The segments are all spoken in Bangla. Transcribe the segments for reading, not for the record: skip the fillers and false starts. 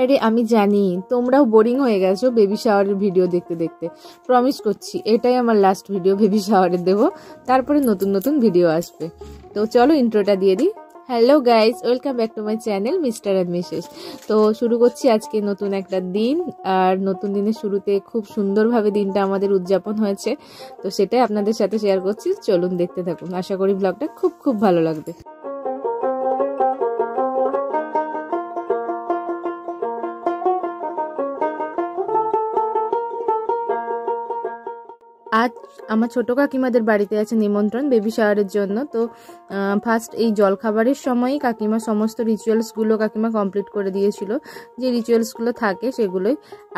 আরে আমি জানি তোমরাও বোরিং হয়ে গেছো বেবি শাওয়ারের ভিডিও দেখতে দেখতে। প্রমিস করছি এটাই আমার লাস্ট ভিডিও বেবি শাওয়ারের দেবো, তারপরে নতুন নতুন ভিডিও আসবে। তো চলো ইন্ট্রোটা দিয়ে দিই। Hello guys, welcome back to my channel mister and Mrs. তো শুরু করছি আজকে নতুন একটা দিন, আর নতুন দিনের শুরুতে খুব সুন্দরভাবে দিনটা আমাদের উদযাপন হয়েছে, তো সেটাই আপনাদের সাথে শেয়ার করছি। চলুন দেখতে থাকুন, আশা করি ব্লগটা খুব খুব ভালো লাগবে। আজ আমার ছোট কাকিমাদের বাড়িতে আছে নিমন্ত্রণ বেবি শাওয়ারের জন্য। তো ফার্স্ট এই জলখাবারের সময়ই কাকিমা সমস্ত রিচুয়ালসগুলো কাকিমা কমপ্লিট করে দিয়েছিল, যে রিচুয়ালসগুলো থাকে সেগুলোই।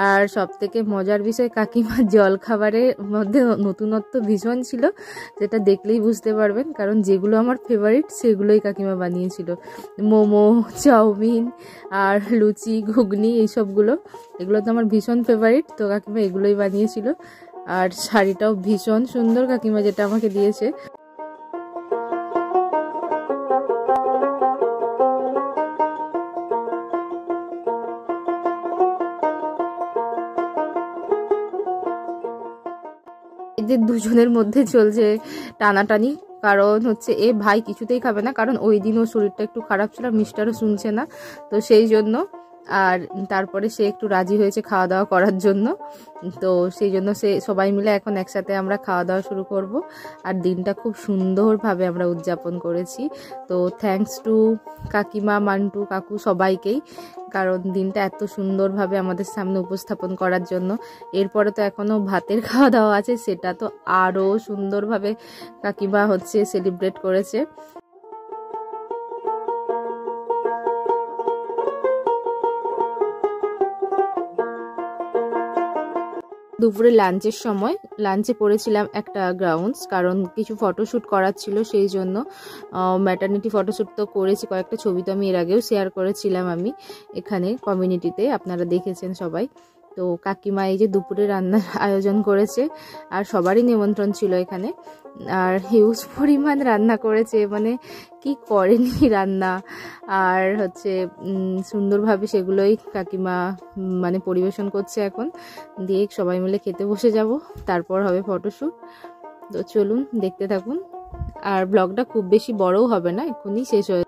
আর সব থেকে মজার বিষয়, কাকিমা জলখাবারের মধ্যে নতুনত্ব ভীষণ ছিল, যেটা দেখলেই বুঝতে পারবেন, কারণ যেগুলো আমার ফেভারিট সেগুলোই কাকিমা বানিয়েছিল। মোমো, চাউমিন আর লুচি, ঘুগনি, এইসবগুলো, এগুলো তো আমার ভীষণ ফেভারিট, তো কাকিমা এগুলোই বানিয়েছিল। আর শাড়িটাও ভীষণ সুন্দর কাকিমা যেটা আমাকে দিয়েছে। এদের দুজনের মধ্যে চলছে টানাটানি, কারণ হচ্ছে এ ভাই কিছুতেই খাবে না, কারণ ওই দিন ওর শরীরটা একটু খারাপ ছিল, মিস্টারও শুনছে না, তো সেই জন্য। আর তারপরে সে একটু রাজি হয়েছে খাওয়া দাওয়া করার জন্য, তো সেই জন্য সে সবাই মিলে এখন একসাথে আমরা খাওয়া দাওয়া শুরু করব। আর দিনটা খুব সুন্দরভাবে আমরা উদযাপন করেছি। তো থ্যাঙ্কস টু কাকিমা, মান্টু, কাকু, সবাইকেই, কারণ দিনটা এত সুন্দরভাবে আমাদের সামনে উপস্থাপন করার জন্য। এরপরে তো এখনও ভাতের খাওয়া দাওয়া আছে, সেটা তো আরও সুন্দরভাবে কাকিমা হচ্ছে সেলিব্রেট করেছে। দুপুরে লাঞ্চের সময় লাঞ্চে পরেছিলাম একটা গ্রাউন্ডস, কারণ কিছু ফটোশ্যুট করার ছিল, সেই জন্য। ম্যাটারনিটি ফটোশ্যুট তো করেছি, কয়েকটা ছবি তো আমি এর আগেও শেয়ার করেছিলাম আমি এখানে কমিউনিটিতে, আপনারা দেখেছেন সবাই। তো কাকিমা এই যে দুপুরে রান্নার আয়োজন করেছে, আর সবারই নিমন্ত্রণ ছিল এখানে, আর হিউজ পরিমাণ রান্না করেছে, মানে কি করেনি রান্না। আর হচ্ছে সুন্দরভাবে সেগুলোই কাকিমা মানে পরিবেশন করছে এখন, দিয়ে সবাই মিলে খেতে বসে যাব, তারপর হবে ফটোশ্যুট। তো চলুন দেখতে থাকুন, আর ব্লগটা খুব বেশি বড়ও হবে না, এক্ষুনি শেষ হয়ে।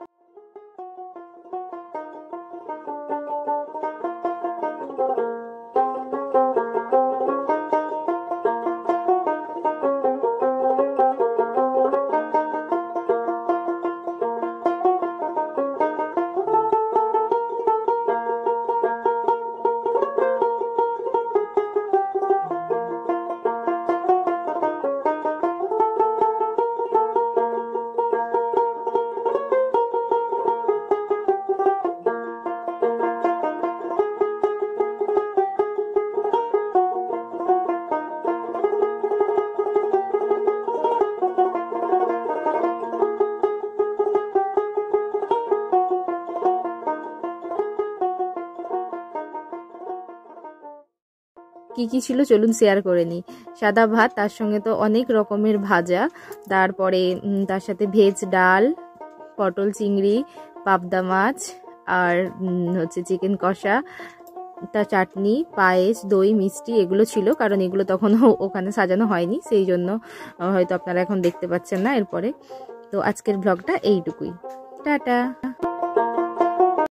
কি কি ছিল চলুন শেয়ার করে নিই। সাদা ভাত, তার সঙ্গে তো অনেক রকমের ভাজা, তারপরে তার সাথে ভেজ ডাল, পটল চিংড়ি, পাবদা মাছ, আর হচ্ছে চিকেন কষা, তার চাটনি, পায়েস, দই, মিষ্টি, এগুলো ছিল, কারণ এগুলো তখনও ওখানে সাজানো হয়নি, সেই জন্য হয়তো আপনারা এখন দেখতে পাচ্ছেন না এরপরে। তো আজকের ব্লগটা এইটুকুই, টাটা।